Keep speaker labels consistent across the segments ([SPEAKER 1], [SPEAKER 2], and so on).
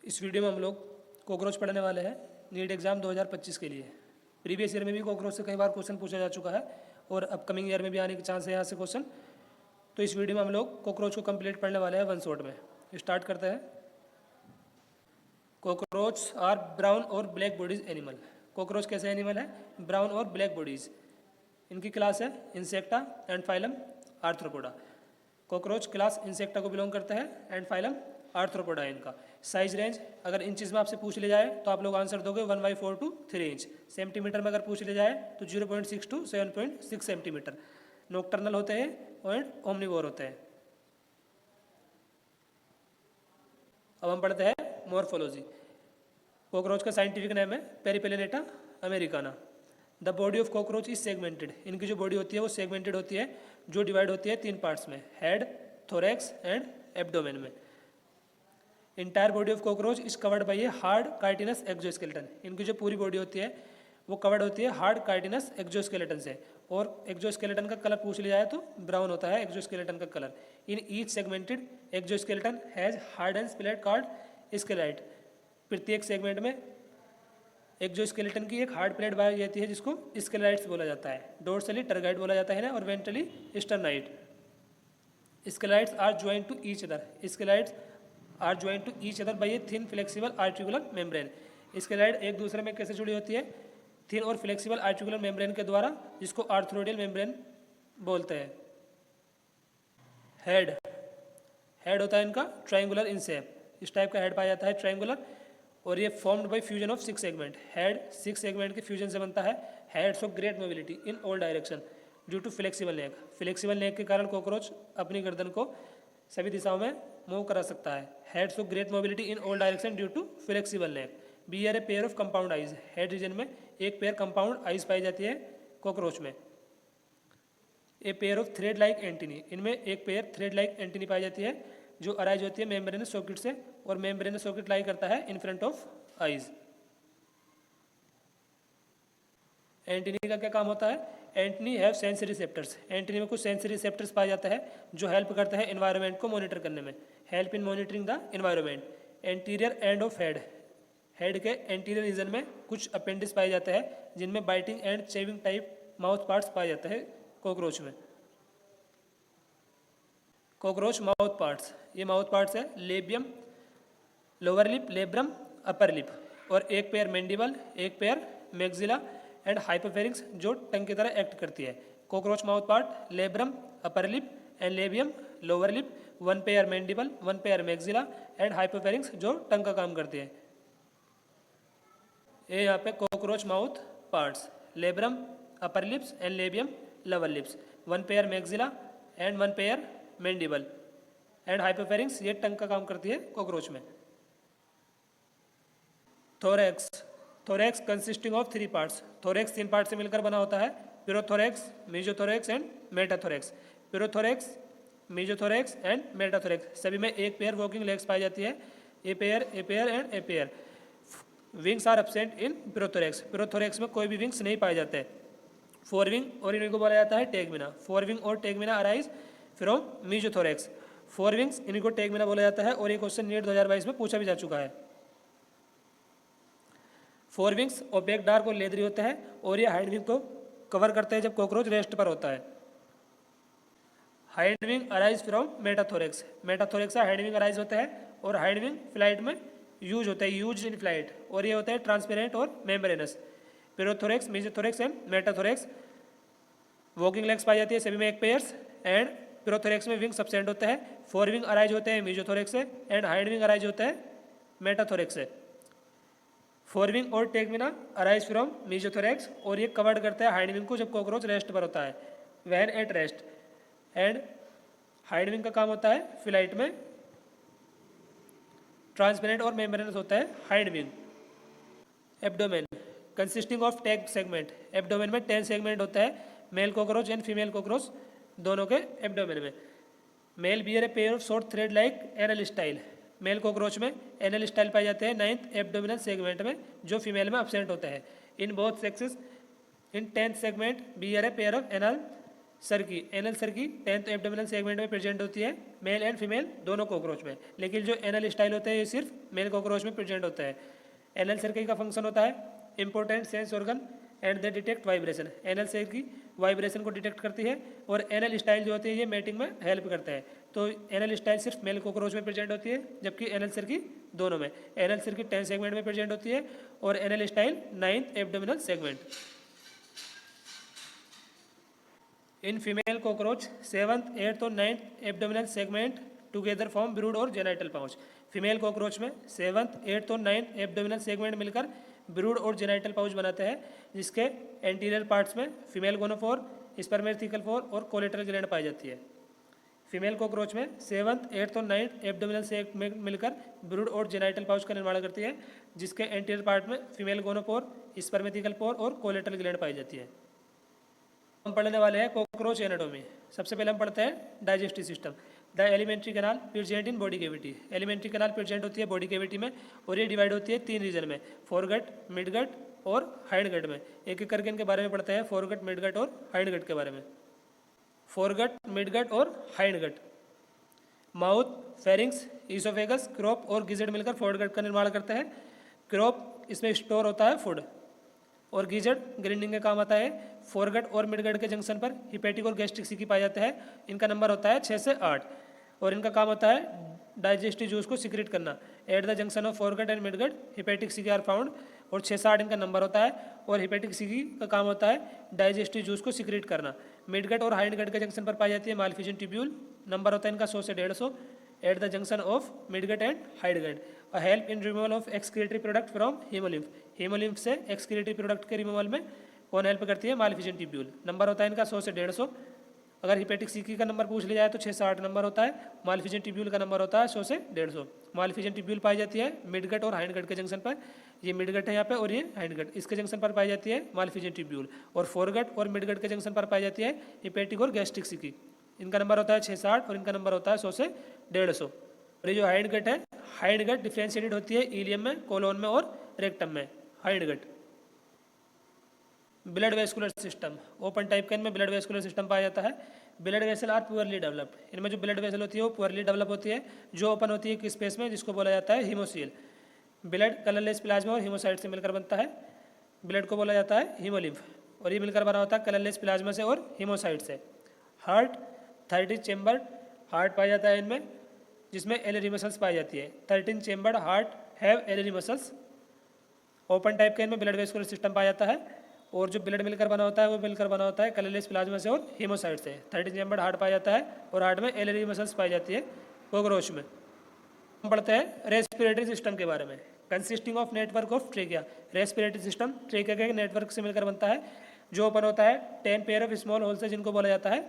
[SPEAKER 1] इस वीडियो में हम लोग कॉकरोच पढ़ने वाले हैं नीट एग्ज़ाम 2025 के लिए। प्रीवियस ईयर में भी कॉकरोच से कई बार क्वेश्चन पूछा जा चुका है और अपकमिंग ईयर में भी आने के चांस है यहाँ से क्वेश्चन। तो इस वीडियो में हम लोग कॉकरोच को कंप्लीट पढ़ने वाले हैं वन शॉट में। स्टार्ट करते हैं। कॉकरोच आर ब्राउन और ब्लैक बॉडीज एनिमल। कॉकरोच कैसे एनिमल है? ब्राउन और ब्लैक बॉडीज। इनकी क्लास है insecta and phylum arthropoda. Cockroach class insecta को बिलोंग करता है एंड फाइलम आर्थ्रोपोडा इनका। साइज रेंज अगर इंचेस में आपसे पूछ ले जाए तो आप लोग आंसर दोगे 1/4 to 3 इंच। सेंटीमीटर में अगर पूछ ले जाए तो 0.6 to 7.6 सेंटीमीटर। नॉकटर्नल होते हैं और ओमनिवोर होते हैं। अब हम पढ़ते हैं मॉर्फोलॉजी। कॉकरोच का साइंटिफिक नेम है Periplaneta americana. The body of cockroach is segmented. इनकी जो बॉडी होती है वो सेगमेंटेड होती है, जो डिवाइड होती है 3 पार्ट्स में, हेड, थोरैक्स एंड एब्डोमेन में। Entire body of cockroach is covered by a hard chitinous exoskeleton. इनकी जो पूरी बॉडी होती है वो कवर्ड होती है हार्ड कार्टिनस एक्सोस्केलेटन से। और एक्सोस्केलेटन का कलर पूछ लिया जाए तो ब्राउन होता है एक्सोस्केलेटन का colour. In each segmented exoskeleton has hard and split called sclerite. प्रत्येक सेगमेंट में एक्सोस्केलेटन की एक हार्ड प्लेट पाई जाती है जिसको स्केलाइट्स बोला जाता है। डोर्सली टर्गाइट बोला जाता है ना, और ventrally sternite. Sclerites are joint to each other. Sclerites are joint to each other by a thin flexible articular membrane. Sclerite एक दूसरे में कैसे जुड़ी होती है? थिन और फ्लेक्सिबल आर्टिकुलर मेम्ब्रेन के द्वारा, जिसको आर्थ्रोडियल मेम्ब्रेन बोलते हैं। हेड हेड होता है इनका ट्रायंगुलर इन शेप। इस टाइप का हेड पाया जाता है ट्रायंगुलर, और ये formed by fusion of 6 segment. Head 6 segment के फ्यूजन से बनता है। Heads of great mobility in all direction due to flexible neck. Flexible neck के कारण कॉकरोच अपनी गर्दन को सभी दिशाओं में मूव करा सकता है। Heads of great mobility in all direction due to flexible neck. Bear a pair of compound eyes. Head region में एक पेयर कंपाउंड आइज पाई जाती है कॉकरोच में। ए pair of thread like antennae. इनमें एक पेयर थ्रेड लाइक एंटीनी पाई जाती है जो अराइज होती है मेम्ब्रेनस सॉकेट से, और मेम्ब्रेनस सॉकेट लाई करता है in front of eyes. Antennae का क्या काम होता है? Antennae have sensory receptors. Antennae में कुछ सेंसरी रिसेप्टर्स पाया जाता है जो हेल्प करता है एनवायरनमेंट को मॉनिटर करने में। Help in monitoring the environment. Anterior end of head. Head के एंटीरियर रीजन में कुछ अपेंडिक्स पाए जाते हैं जिनमें biting and chewing type mouth parts पाए जाते हैं कॉकरोच में। कॉकरोच माउथ पार्ट्स, ये माउथ पार्ट्स है labium, lower lip, labrum, upper lip, और एक पेयर मैंडिबल, एक पेयर मैक्सिला एंड हाइपोफेरिंक्स जो टंग की तरह एक्ट करती है। Cockroach mouth part labrum, upper lip and labium, lower lip, 1 pair mandible, 1 pair maxilla and hypopharynx जो टंग का काम करती है। ये यहाँ पे cockroach mouth parts labrum, upper lips and labium, lower lips, 1 pair maxilla and 1 pair mandible and hypopharynx, ये tongue का काम करती है कॉकरोच में। Thorax. Thorax consisting of 3 parts. Thorax 3 part से मिलकर बना होता है, prothorax, mesothorax and metathorax. Prothorax, mesothorax and metathorax सभी में एक पेयर वॉकिंग लेग्स पाई जाती है। A pair and a pair. Wings are absent in prothorax. Prothorax में कोई भी विंग्स नहीं पाए जाते। 4 विंग और इनको बोला जाता है टेगमिना। 4 विंग और टेगमिना अराइज फ्रॉम मेसोथोरैक्स। 4 विंग्स इनको टेगमिना बोला जाता है, और ये क्वेश्चन नीट 2022 में पूछा भी जा चुका है। 4 विंग्स ओपेक डार्क और लेदरी होते हैं, और ये हाइंड विंग को कवर करते हैं जब कॉकरोच रेस्ट पर होता है। Hind wing arise from metathorax. Metathorax से हाइंड विंग अराइज होता है, और हाइंड विंग फ्लाइट में यूज होता है, यूज इन फ्लाइट, और ये होता है ट्रांसपेरेंट और membranous. Prothorax, mesothorax and metathorax walking legs पाई जाती है सभी में एक पेयर्स, एंड पिरोथोरैक्स में विंग सब्सेंट होता है। 4 विंग अराइज होते हैं मेसोथोरैक्स से, एंड हाइंड विंग अराइज होता है मेटाथोरैक्स से। 4 विंग और टेगमिना अराइज फ्रॉम मेसोथोरैक्स, और ये कवर्ड करता है हाइंड विंग को जब कॉकरोच रेस्ट पर होता है, when at rest. And hind wing का काम होता है फ्लाइट में, ट्रांसपेरेंट और मेम्ब्रेनस होता है hind wing. Abdomen consisting of 10 segment. Abdomen में 10 सेगमेंट होता है, male cockroach and female cockroach दोनों के एब्डोमेन में। Male bear a pair of short thread like anal style. Male cockroach में एनल स्टाइल पाए जाते हैं 9th एब्डोमिनल सेगमेंट में, जो फीमेल में एब्सेंट होता है। In both sexes in 10th segment bear a pair of anal cerci, anal cerci 10th abdominal segment में प्रेजेंट होती है, मेल एंड फीमेल दोनों कॉकरोच में। लेकिन जो एनल स्टाइल होता है ये सिर्फ मेल कॉकरोच में प्रेजेंट होता है। एनल सर्की का फंक्शन होता है important sense organ and they detect vibration. Anal cerci vibration को डिटेक्ट करती है, और एनल स्टाइल जो होती है ये मैटिंग में हेल्प करता है। तो एनल स्टाइल सिर्फ मेल कॉकरोच में प्रेजेंट होती है, जबकि एनल सर्की दोनों में। एनल सर्की 10 सेगमेंट में प्रेजेंट होती है और anal style 9th abdominal segment. In female cockroach 7th, 8th और 9th abdominal segment together form brood और जेनाइटल पाउच। फीमेल कॉकरोच में 7th, 8th और 9th एब्डोमिनल सेगमेंट मिलकर ब्रूड और जेनाइटल पाउच बनाते हैं, जिसके एंटीरियर पार्ट्स में फीमेल गोनोफोर, स्पर्मेथिकल और कोलेटरल ग्लैंड पाई जाती है। फीमेल कॉकरोच में 7th, 8th और 9th एब्डोमिनल सेगमेंट मिलकर ब्रूड और जेनाइटल पाउच का निर्माण करती है, जिसके एंटीरियर पार्ट में फीमेल गोनोपोर, स्पर्मेथिकल और कोलेटरल ग्लैंड पाई जाती है। हम पढ़ने वाले हैं कॉकरोच एनाटॉमी। सबसे पहले हम पढ़ते हैं digestive system. The alimentary canal present in body cavity. Alimentary canal present होती है बॉडी कैविटी में, और ये डिवाइड होती है 3 रीजन में, फोरगट, मिडगट और हाइंडगट में। एक एक करके इनके बारे में पढ़ते हैं, फोरगट, मिडगट और हाइंडगट के बारे में। फोरगट, मिडगट और hindgut. Mouth, pharynx, oesophagus, crop और गिजट मिलकर फोरगट का निर्माण करते हैं। क्रॉप इसमें स्टोर होता है फूड, और गिजट ग्राइंडिंग के काम आता है। फोरगट और मिडगट के जंक्शन पर हिपेटिक और गैस्ट्रिक सिकी पाए जाते हैं। इनका नंबर होता है 6 से 8, और इनका काम होता है डाइजेस्टिव जूस को सिक्रेट करना। At the junction of foregut and midgut hepatic सिकी आर फाउंड, और 6 से 8 इनका नंबर होता है। और हिपेटिक सिकी का काम होता है डाइजेस्टिव जूस को सिक्रेट करना। मिडगट और हाइंडगट के जंक्शन पर पाई जाती है मालफिजन ट्यूब्यूल। नंबर होता है इनका 100 से 150 at the junction of midgut and hindgut. A help in removal of excretory product from haemolymph. Haemolymph से एक्सक्रीटरी प्रोडक्ट के रिमूवल में कौन हेल्प करती है? मालफिजन ट्यूब्यूल। नंबर होता है इनका 100 से 150। अगर हिपेटिक सिकी का नंबर पूछ लिया जाए तो 6 से 8 नंबर होता है। मालफिजन ट्यूब्यूल का नंबर होता है 100 से 150। मालफिजन ट्यूब्यूल पाई जाती है मिडगट और हाइंडगट के जंक्शन पर। ये मिडगट है यहाँ पे, और ये हाइंडगट, इसके जंक्शन पर पाई जाती है मालफिजन ट्यूब्यूल। और फोरगट और मिडगट के जंक्शन पर पाई जाती है हिपेटिक और गैस्ट्रिक सिकी। इनका नंबर होता है 6 से 8, और इनका नंबर होता है 100 से 150। और ये जो हाइंडगट है, हाइंडगट डिफ्रेंशिएटेड होती है इलियम में, कोलोन में और रेक्टम में। Hindgut. Blood vascular system. Open type के इनमें ब्लड वेस्कुलर सिस्टम पाया जाता है। Blood vessel are poorly developed. इनमें जो ब्लड वेसल होती है वो पुअरली डेवलप होती है, जो ओपन होती है किस स्पेस में, जिसको बोला जाता है हीमोसील। ब्लड कलरलेस प्लाज्मा और हीमोसाइट से मिलकर बनता है। ब्लड को बोला जाता है हीमोलिम्फ, और ये मिलकर बना होता है कलरलेस प्लाज्मा से और हीमोसाइट से। हार्ट 30 चेम्बर्ड हार्ट पाया जाता है इनमें, जिसमें एलरी मसल्स पाई जाती है। 13 chambered heart have एलरी muscles. Open type के इनमें ब्लड वेस्कुलर सिस्टम पाया जाता है, और जो ब्लड मिलकर बना होता है वो मिलकर बना होता है कलरलेस प्लाज्मा से और हीमोसाइट से। 13 चेम्बर्ड हार्ट पाया जाता है, और हार्ट में एलरी मसल्स पाई जाती है कॉकरोच में। हम पढ़ते हैं रेस्पिरेटरी सिस्टम के बारे में। Consisting of network of trachea. Respiratory system trachea के नेटवर्क से मिलकर बनता है, जो ओपन होता है 10 पेयर ऑफ स्मॉल होल्स से, जिनको बोला जाता है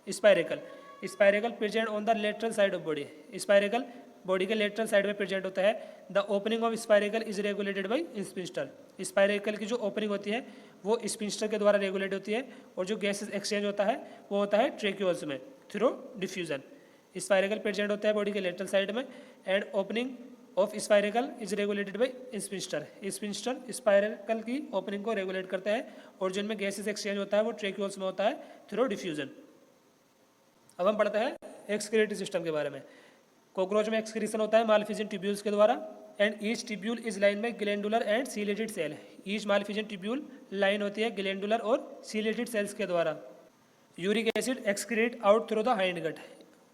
[SPEAKER 1] spiracle. Spiracle present on the lateral side of body. Spiracle body के लेटरल साइड में प्रेजेंट होता है। The opening of spiracle is regulated by sphincter. Spiracle की जो ओपनिंग होती है वो स्पिंस्टर के द्वारा रेगुलेट होती है, और जो गैसेस एक्सचेंज होता है वो होता है ट्रेक्यूल्स में थ्रू डिफ्यूजन। स्पाइरेकल प्रेजेंट होता है बॉडी के लेटरल साइड में, and opening of spiracle is regulated by sphincter. Sphincter spiracle की ओपनिंग को रेगुलेट करता है, और जिनमें गैसेस एक्सचेंज होता है वो ट्रेक्यूल्स में होता है थ्रू डिफ्यूजन। अब हम पढ़ते हैं एक्सक्रीटरी सिस्टम के बारे में। कॉकरोच में एक्सक्रीशन होता है मालफिजन ट्यूब्यूल्स के द्वारा, and each tubule is line by glandular and ciliated cell. Each Malpighian tubule line होती है ग्लैंडुलर और सीलेटेड सेल्स के द्वारा। Uric acid excrete out through the hindgut.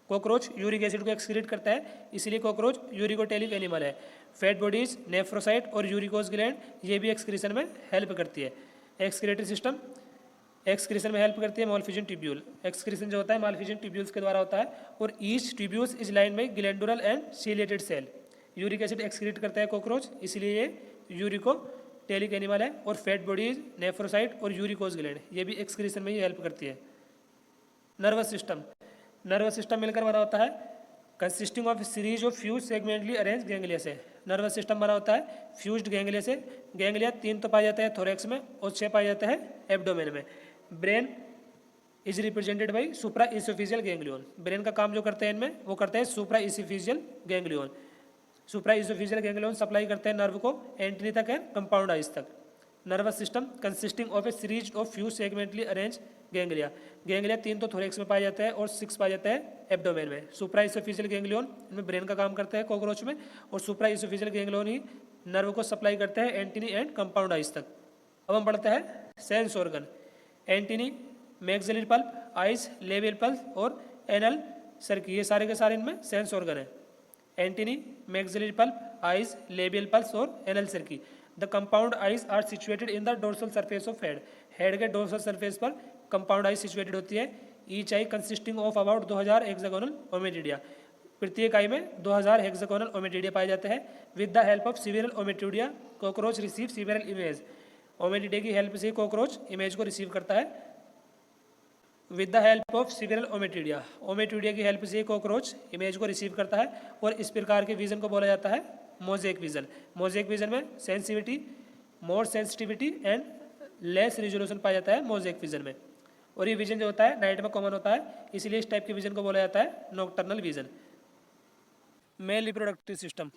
[SPEAKER 1] Cockroach uric acid को एक्सक्रीट करता है, इसलिए कॉकरोच यूरिकोटेलिक एनिमल है। फैट बॉडीज, नेफ्रोसाइट और यूरिकोस ग्लैंड ये भी एक्सक्रीशन में हेल्प करती है। एक्सक्रीटरी सिस्टम एक्सक्रीशन में हेल्प करती है मालफिजन ट्यूब्यूल। एक्सक्रीशन जो होता है मालफिजन ट्यूब्यूल्स के द्वारा होता है, और each tubules is line by glandular and ciliated cell. Uric acid excrete करता है कॉकरोच, इसलिए ये यूरिकोटेलिक एनिमल है। और फैट बॉडीज, नेफ्रोसाइट और यूरिकोस ग्लैंड ये भी एक्सक्रीशन में ही हेल्प करती है। Nervous system. नर्वस सिस्टम मिलकर बना होता है consisting of series of fuse segmentally arrange ganglia से। नर्वस सिस्टम बना होता है फ्यूज्ड गैंग्लिया से। गैंग्लिया 3 तो पाए जाते हैं थोरेक्स में, और 6 पाए जाते हैं एब्डोमेन में। Brain is represented by supra oesophageal ganglion. Brain का काम जो करते हैं इनमें वो करते हैं सुप्रा इसोफिजियल गैंग्लियन। सुप्रा इसोफिजियल गैंग्लियन सप्लाई करते हैं नर्व को एंटीनी तक एंड कंपाउंड आइज तक। Nervous system consisting of A series of few segmentally arrange ganglia. Ganglia 3 तो थोरेक्स में पाया जाता है और 6 पाया जाता है एब्डोमेन में। सुप्रा इसोफिजियल गैंग्लियन इनमें ब्रेन का काम करता है कॉकरोच में, और सुप्रा इसोफिजियल गैंग्लियन ही नर्व को सप्लाई करता है एंटीनी एंड कंपाउंड आइज तक। अब हम पढ़ते हैं sense organ. Antennae, maxillary palp, eyes, labial palp और एनल सर्की, ये सारे के सारे इनमें सेंस ऑर्गन है। Antennae, maxillary palp, eyes, labial palp और anal cerci. The compound eyes are situated in the dorsal surface of head. Head के dorsal surface पर कंपाउंड आइज सिचुएटेड होती है। Each eye consisting of about 2000 hexagonal ommatidia. प्रत्येक eye में 2000 hexagonal ommatidia पाए जाते हैं। With the help of सिविरल ommatidia cockroach receive सिविरल image. Ommatidia की हेल्प से कॉकरोच इमेज को रिसीव करता है। With the help of सिविरल ommatidia, ommatidia की हेल्प से कॉकरोच इमेज को रिसीव करता है, और इस प्रकार के विजन को बोला जाता है मोजेक विजन। मोजेक विजन में sensitivity, more sensitivity and less resolution पाया जाता है मोजेक विजन में। और ये विजन जो होता है नाइट में कॉमन होता है, इसीलिए इस टाइप के विजन को बोला जाता है nocturnal vision. Male reproductive system.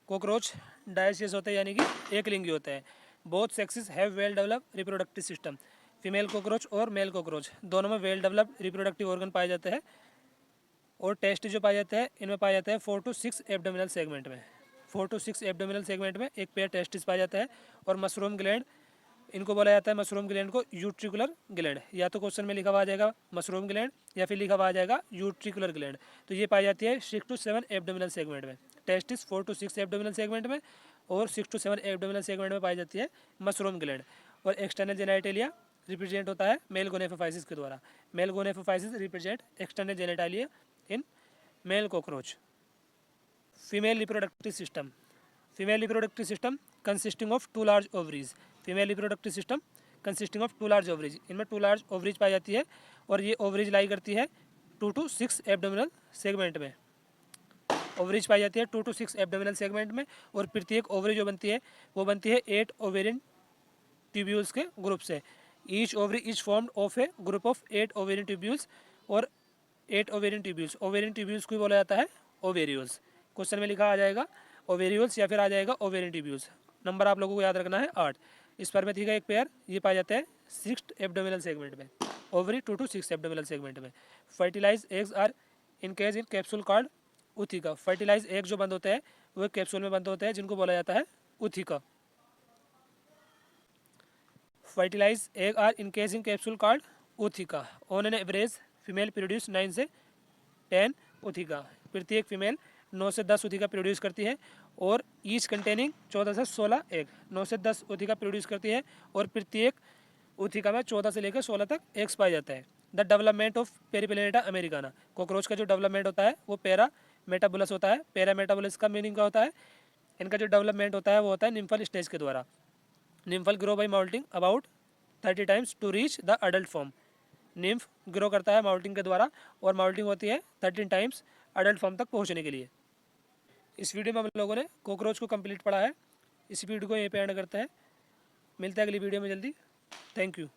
[SPEAKER 1] Cockroach dioecious होते हैं, यानी कि एक लिंगी होते हैं। Both sexes have well develop reproductive system. Female cockroach और मेल कॉकरोच दोनों में वेल डेवलप रिप्रोडक्टिव ऑर्गन पाए जाते हैं। और टेस्ट जो पाए जाते हैं इनमें पाया जाता है 4 to 6 एब्डोमिनल सेगमेंट में। 4 to 6 एब्डोमिनल सेगमेंट में एक पेयर टेस्टिस पाया जाता है। और मशरूम ग्लैंड, इनको बोला जाता है मशरूम ग्लैंड को यूट्रिकुलर ग्लैंड। या तो क्वेश्चन में लिखा हुआ आ जाएगा मशरूम ग्लैंड या फिर लिखा हुआ आ जाएगा यूट्रिकुलर ग्लैंड। तो ये पाई जाती है 6 to 7 एब्डोमिनल सेगमेंट में। टेस्टिस 4 to 6 एब्डोमिनल सेगमेंट में और 6 to 7 एब्डोमिनल सेगमेंट में पाई जाती है मशरूम ग्लैंड। और एक्सटर्नल जेनिटालिया रिप्रेजेंट होता है मेल गोनेफोफाइसिस के द्वारा। Male gonapophysis represent external genitalia in male cockroach. Female reproductive system. Female reproductive system consisting of 2 large ovaries. Female reproductive system consisting of 2 large ovaries. इनमें 2 large ovaries पाई जाती है, और ये ovaries लाई करती है 2 to 6 एब्डोमिनल सेगमेंट में। Ovaries पाई जाती है 2 to 6 एब्डोमिनल सेगमेंट में। और प्रत्येक ओवरी जो बनती है वो बनती है 8 ओवेरियन ट्यूब्यूल्स के ग्रुप से। Each ovary is formed of A group of 8 ovarian tubules. और 8 ओवेरियन ट्यूब्यूल्स, ओवेरियन ट्यूब्यूल्स को बोला जाता है ओवेरियोल्स। क्वेश्चन में लिखा आ जाएगा ओवेरियोल्स या फिर आ जाएगा ओवेरियन ट्यूब्यूल्स। नंबर आप लोगों को याद रखना है 8। स्पर्मेथी का एक पेयर ये पाया जाता है 6 एब्डोमिनल सेगमेंट में। ओवरी 2 to 6 एब्डोमिनल सेगमेंट में। Fertilize eggs are encased in capsule called ootheca. Fertilize egg जो बंद होते हैं वो कैप्सूल में बंद होते हैं, जिनको बोला जाता है ootheca. Fertilize egg are encased in capsule called ootheca. On an average female produce 9 से 10 उथिका। प्रत्येक फीमेल 9 से 10 उथिका प्रोड्यूस करती है, और ईच कंटेनिंग 14 से 16 एग। 9 से 10 उथिका प्रोड्यूस करती है, और प्रत्येक उथिका में 14 से लेकर 16 तक एग्स पाया जाता है। The development of Periplaneta americana. Cockroach का जो डेवलपमेंट होता है वो पैरा मेटाबुलस होता है। पैरा मेटाबुलस का मीनिंग क्या होता है? इनका जो डेवलपमेंट होता है वो होता है निम्फल स्टेज के द्वारा। Nymphal grow by moulting about 30 times to reach the adult form. Nymph grow करता है माउल्टिंग के द्वारा, और माउल्टिंग होती है 13 टाइम्स अडल्ट फॉर्म तक पहुंचने के लिए। इस वीडियो में हम लोगों ने कॉकरोच को कंप्लीट पढ़ा है। इस वीडियो को यहीं पे एंड करते हैं। मिलते हैं अगली वीडियो में जल्दी। Thank you.